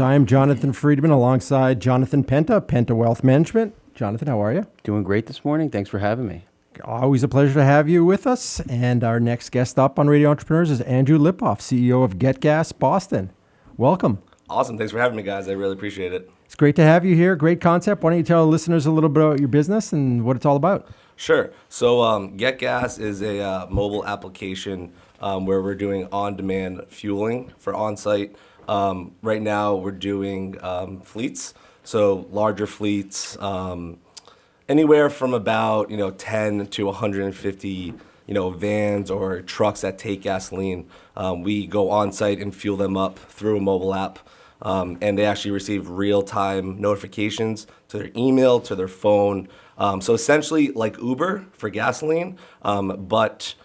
I am Jonathan Freedman alongside Jonathan Penta, Penta Wealth Management. Jonathan, how are you? Doing great this morning. Thanks for having me. Always a pleasure to have you with us. And our next guest up on Radio Entrepreneurs is Andrew Lipof, CEO of GetGas Boston. Welcome. Awesome. Thanks for having me, guys. I really appreciate it. It's great to have you here. Great concept. Why don't you tell listeners a little bit about your business and what it's all about? Sure. So GetGas is a mobile application where we're doing on-demand fueling for on-site. Right now, we're doing fleets, so larger fleets, anywhere from about 10 to 150 vans or trucks that take gasoline. We go on-site and fuel them up through a mobile app, and they actually receive real-time notifications to their email, to their phone. So essentially, like Uber for gasoline, but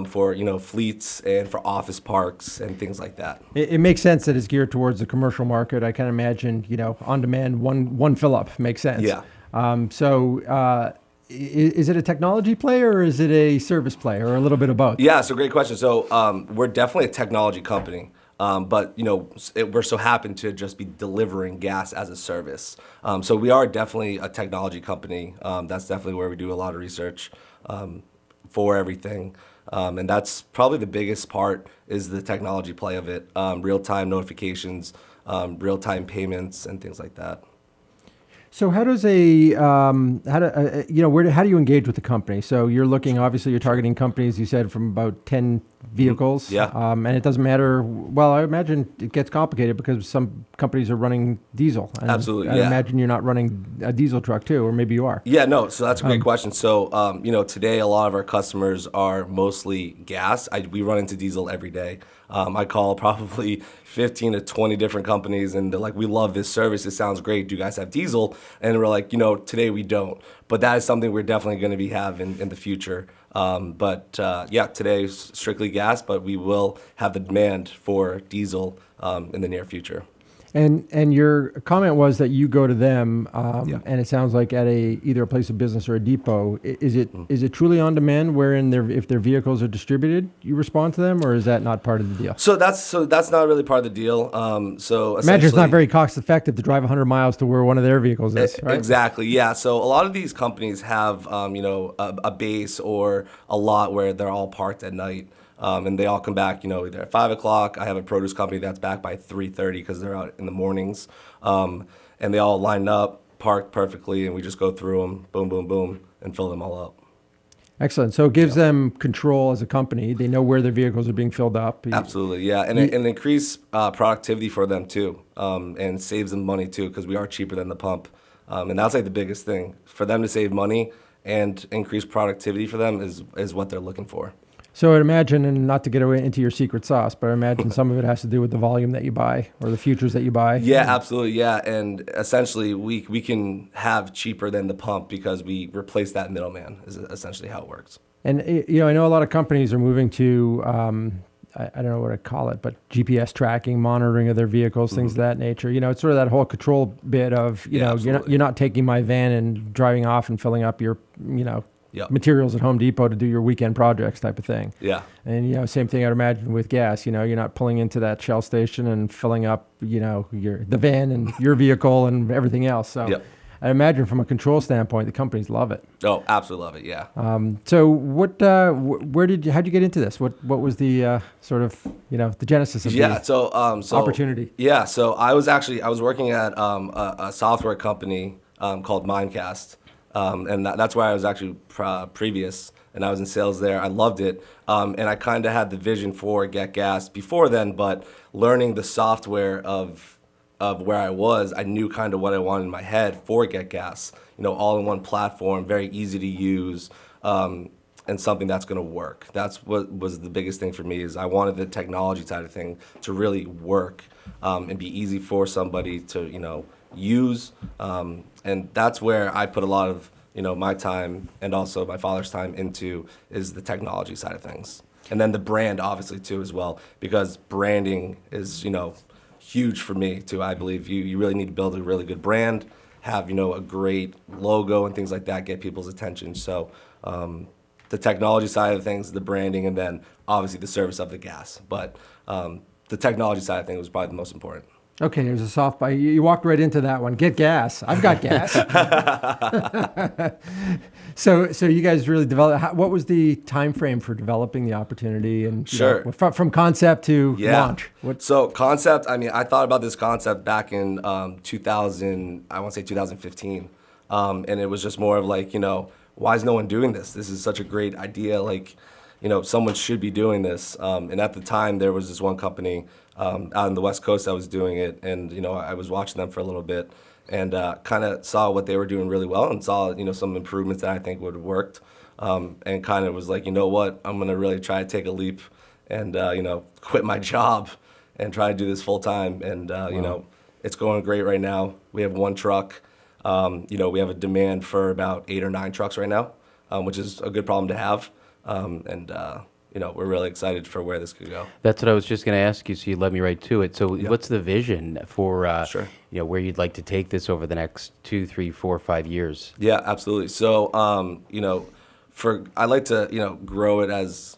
for fleets and for office parks and things like that. It makes sense that it's geared towards the commercial market. I can imagine, on demand, one fill up makes sense. Yeah. Is it a technology play or is it a service play or a little bit of both? Yeah, so great question. So we're definitely a technology company. But we're so happen to just be delivering gas as a service. So we are definitely a technology company. That's definitely where we do a lot of research for everything. And that's probably the biggest part is the technology play of it. Real-time notifications, real-time payments, and things like that. So how does how do you engage with the company? So you're looking, obviously you're targeting companies, you said from about 10 vehicles. Yeah. And it doesn't matter, well, I imagine it gets complicated because some companies are running diesel. And Absolutely, I yeah. imagine you're not running a diesel truck too, or maybe you are. Yeah, no, so that's a great question. So, today a lot of our customers are mostly gas. We run into diesel every day. I call probably 15 to 20 different companies and they're like, we love this service. It sounds great. Do you guys have diesel? And we're like, today we don't. But that is something we're definitely going to be having in the future. Today is strictly gas, but we will have the demand for diesel in the near future. And your comment was that you go to them, Yeah. and it sounds like at either a place of business or a depot. Is it truly on demand, wherein if their vehicles are distributed, you respond to them, or is that not part of the deal? So that's not really part of the deal. So Imagine it's not essentially- very cost effective to drive 100 miles to where one of their vehicles is, right? Exactly, yeah. So a lot of these companies have, a base or a lot where they're all parked at night. And they all come back, either at 5 o'clock. I have a produce company that's back by 3:30 because they're out in the mornings. And they all line up, parked perfectly, and we just go through them, boom, boom, boom, and fill them all up. Excellent. So it gives them control as a company. They know where their vehicles are being filled up. Absolutely, yeah. And increase productivity for them, too, and saves them money, too, because we are cheaper than the pump. And that's like the biggest thing. For them to save money and increase productivity for them is what they're looking for. So I'd imagine, and not to get away into your secret sauce, but I imagine some of it has to do with the volume that you buy or the futures that you buy. Yeah, absolutely, yeah. And essentially, we can have cheaper than the pump because we replace that middleman is essentially how it works. And, I know a lot of companies are moving to, I don't know what to call it, but GPS tracking, monitoring of their vehicles, things of that nature. It's sort of that whole control bit of, you're not taking my van and driving off and filling up your, Yep. materials at Home Depot to do your weekend projects type of thing. Yeah. And, same thing I'd imagine with gas. You're not pulling into that Shell station and filling up, the van and your vehicle and everything else. So Yep. I imagine from a control standpoint, the companies love it. Oh, absolutely love it, yeah. So what, how'd you get into this? What was the sort of, the genesis of the opportunity? Yeah, so I was working at a software company called Mimecast. And that's where I was actually previous, and I was in sales there. I loved it, and I kind of had the vision for GetGas before then. But learning the software of where I was, I knew kind of what I wanted in my head for GetGas. All in one platform, very easy to use, and something that's going to work. That's what was the biggest thing for me is I wanted the technology side of things to really work and be easy for somebody to use. And that's where I put a lot of my time and also my father's time into is the technology side of things. And then the brand obviously too as well, because branding is huge for me too. I believe you really need to build a really good brand, have a great logo and things like that, get people's attention. So the technology side of things, the branding, and then obviously the service of the gas. But the technology side of things was probably the most important. Okay, there's a soft buy. You walked right into that one. Get gas. I've got gas. So you guys really developed. What was the time frame for developing the opportunity and Sure. from concept to Yeah. launch? So concept, I mean, I thought about this concept back in 2000, I want to say 2015. And it was just more of like, why is no one doing this? This is such a great idea. Like, someone should be doing this. And at the time, there was this one company out on the West Coast that was doing it. And, I was watching them for a little bit and kind of saw what they were doing really well and saw, some improvements that I think would have worked. And kind of was like, you know what, I'm going to really try to take a leap and, quit my job and try to do this full time. And, it's going great right now. We have one truck. We have a demand for about 8 or 9 trucks right now, which is a good problem to have. We're really excited for where this could go. That's what I was just going to ask you, so you led me right to it. So Yep. what's the vision for, Sure. where you'd like to take this over the next 2, 3, 4, 5 years? Yeah, absolutely. So, I like to, grow it as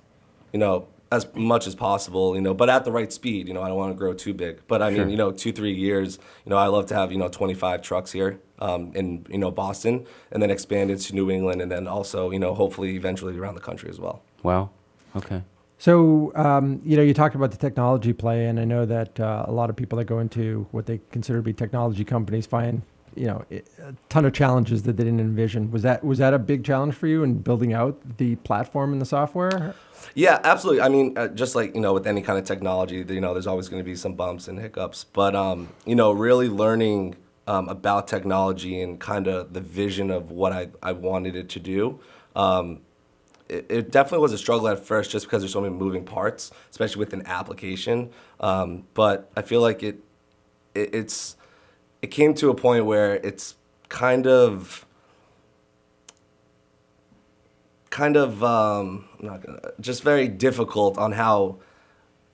much as possible, but at the right speed. I don't want to grow too big. But I mean, 2, 3 years, I love to have, 25 trucks here in, Boston, and then expand it to New England, and then also, hopefully eventually around the country as well. Wow. Okay. So, you talked about the technology play, and I know that a lot of people that go into what they consider to be technology companies find, a ton of challenges that they didn't envision. Was that a big challenge for you in building out the platform and the software? Yeah, absolutely. I mean, just like, with any kind of technology, there's always going to be some bumps and hiccups. But, really learning about technology and kind of the vision of what I wanted it to do, it definitely was a struggle at first just because there's so many moving parts, especially with an application. But I feel like it came to a point where it's kind of just very difficult on how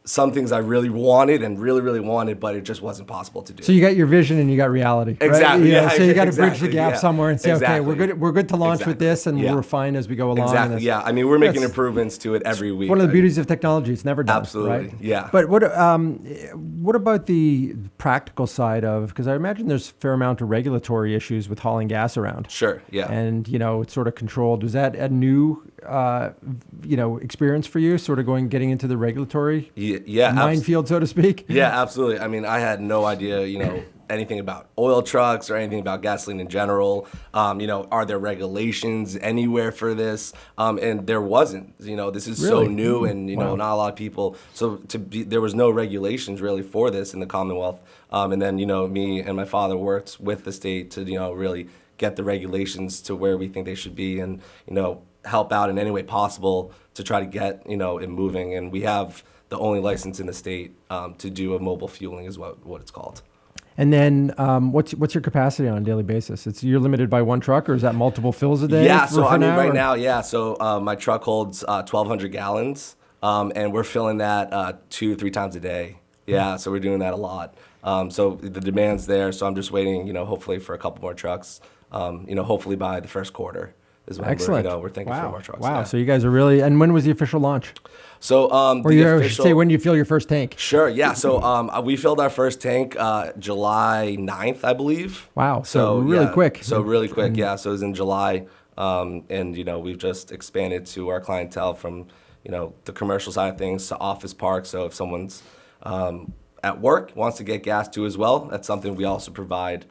some things I really wanted and really, really wanted, but it just wasn't possible to do. So you got your vision and you got reality. Right? Exactly. Yeah, So you got to bridge exactly, the gap yeah. somewhere and say, Exactly. okay, we're good to launch with Exactly. this, and Yeah. we'll refine as we go along. Exactly. And Yeah. I mean, we're making That's- improvements to it every week. One of the beauties of technology, it's never done. Absolutely, Right? yeah. But what about the practical side of, because I imagine there's a fair amount of regulatory issues with hauling gas around. Sure. Yeah. And, it's sort of controlled. Was that a new, experience for you, sort of getting into the regulatory minefield, so to speak? Yeah, absolutely. I mean, I had no idea, anything about oil trucks or anything about gasoline in general. Are there regulations anywhere for this? And there wasn't. This is so Really? new, and Wow. not a lot of people. So there was no regulations really for this in the Commonwealth. And then me and my father worked with the state to really get the regulations to where we think they should be, and help out in any way possible to try to get it moving. And we have the only license in the state to do a mobile fueling is what it's called. And then what's your capacity on a daily basis? You're limited by one truck, or is that multiple fills a day? Yeah, so for I mean, right or? now, yeah. So my truck holds 1,200 gallons, and we're filling that 2 to 3 times a day. Yeah, so we're doing that a lot. So the demand's there. So I'm just waiting, hopefully for a couple more trucks. Hopefully by the first quarter is when Excellent. we're thinking for more trucks. Wow. Yeah. So you guys are really. And when was the official launch? So Or you should say when you fill your first tank. Sure, yeah. So we filled our first tank July 9th, I believe. Wow, so really quick. So really quick, yeah. So it was in July, and we've just expanded to our clientele from the commercial side of things to office parks. So if someone's at work wants to get gas too as well, that's something we also provide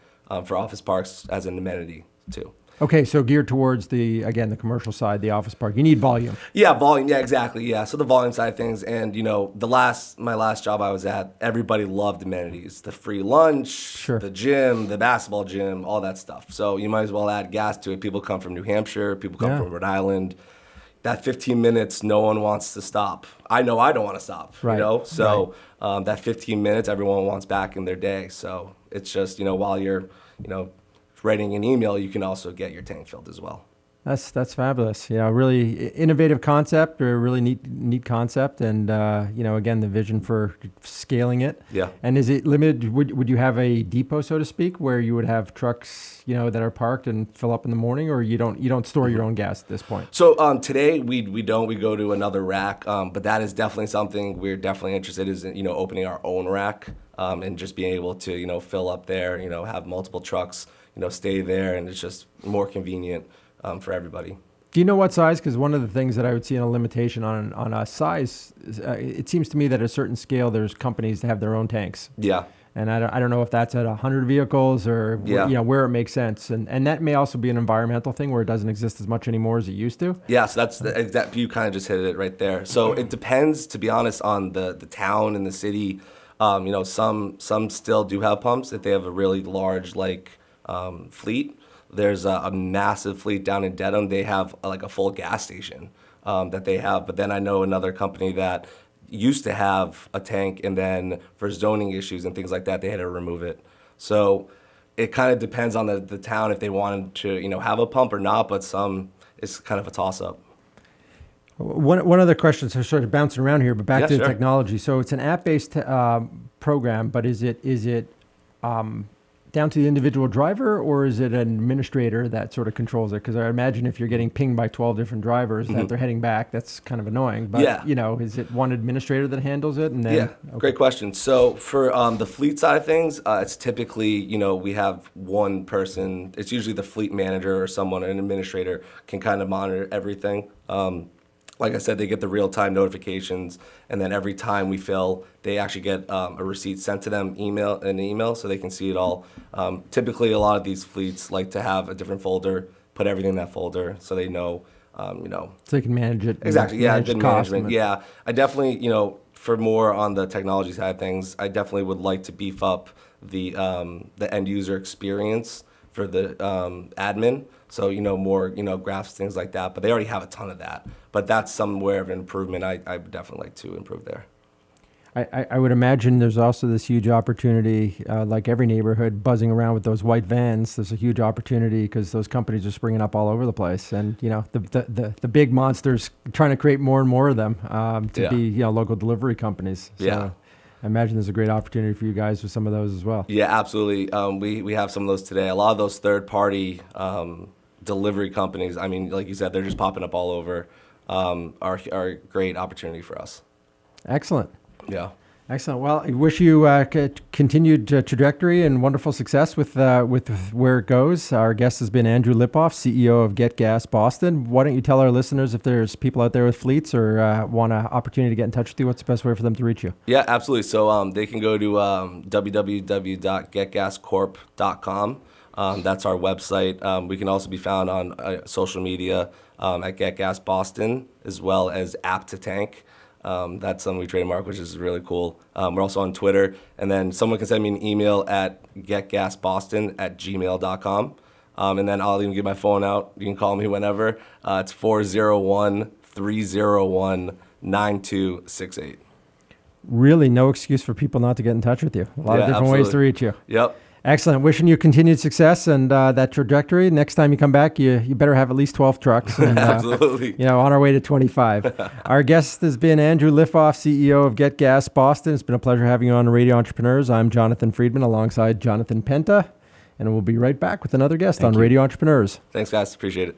for office parks as an amenity too. Okay, so geared towards the commercial side, the office park. You need volume. Yeah, volume. Yeah, exactly. Yeah, so the volume side of things, and my last job I was at, everybody loved amenities, the free lunch, Sure. the gym, the basketball gym, all that stuff. So you might as well add gas to it. People come from New Hampshire, people come Yeah. from Rhode Island. That 15 minutes, no one wants to stop. I know I don't want to stop. Right, So that 15 minutes, everyone wants back in their day. So it's just while you're writing an email, you can also get your tank filled as well. That's fabulous. Really innovative concept, or a really neat concept, and again, the vision for scaling it. Yeah. And is it limited? Would you have a depot, so to speak, where you would have trucks, that are parked and fill up in the morning, or you don't store your own gas at this point? So today we go to another rack, but that is definitely something we're definitely interested in, opening our own rack and just being able to, fill up there, have multiple trucks, stay there, and it's just more convenient for everybody. Do you know what size? Because one of the things that I would see in a limitation on a size, it seems to me that at a certain scale, there's companies that have their own tanks. Yeah. And I don't know if that's at 100 vehicles or where it makes sense. And that may also be an environmental thing where it doesn't exist as much anymore as it used to. Yeah, so that you kind of just hit it right there. So it depends, to be honest, on the town and the city. Some still do have pumps if they have a really large fleet. There's a massive fleet down in Dedham. They have a full gas station that they have. But then I know another company that used to have a tank, and then for zoning issues and things like that, they had to remove it. So it kind of depends on the town if they wanted to have a pump or not. But some, it's kind of a toss-up. One other question, so sort of bouncing around here, but back to the sure. technology. So it's an app-based program, but is it down to the individual driver, or is it an administrator that sort of controls it? Because I imagine if you're getting pinged by 12 different drivers that they're heading back, that's kind of annoying. But, is it one administrator that handles it? And then, Great question. So for the fleet side of things, it's typically, we have one person. It's usually the fleet manager or someone, an administrator, can kind of monitor everything. Like I said, they get the real-time notifications, and then every time we fill, they actually get a receipt sent to them, email, so they can see it all. Typically, a lot of these fleets like to have a different folder, put everything in that folder, so they know, so they can manage it. Exactly, yeah, manage good management. Yeah, I definitely, for more on the technology side of things, I definitely would like to beef up the end user experience for the admin. So, more, graphs, things like that. But they already have a ton of that. But that's somewhere of an improvement I would definitely like to improve there. I would imagine there's also this huge opportunity, like every neighborhood, buzzing around with those white vans. There's a huge opportunity because those companies are springing up all over the place. And, the big monsters trying to create more and more of them to be, local delivery companies. So I imagine there's a great opportunity for you guys with some of those as well. Yeah, absolutely. We have some of those today. A lot of those third-party delivery companies, I mean, like you said, they're just popping up all over, are a great opportunity for us. Excellent. Yeah. Excellent. Well, I wish you continued trajectory and wonderful success with where it goes. Our guest has been Andrew Lipof, CEO of GetGas Boston. Why don't you tell our listeners if there's people out there with fleets or want an opportunity to get in touch with you, what's the best way for them to reach you? Yeah, absolutely. So they can go to www.getgascorp.com. That's our website. We can also be found on social media at GetGas Boston, as well as App to Tank. That's something we trademark, which is really cool. We're also on Twitter. And then someone can send me an email at getgasboston@gmail.com. And then I'll even get my phone out. You can call me whenever. It's 401-301-9268. Really no excuse for people not to get in touch with you. A lot of different ways to reach you. Yep. Excellent. Wishing you continued success and that trajectory. Next time you come back, you better have at least 12 trucks. And, Absolutely. On our way to 25. Our guest has been Andrew Lipof, CEO of GetGas Boston. It's been a pleasure having you on Radio Entrepreneurs. I'm Jonathan Freedman alongside Jonathan Penta, and we'll be right back with another guest on Radio Entrepreneurs. Thanks, guys. Appreciate it.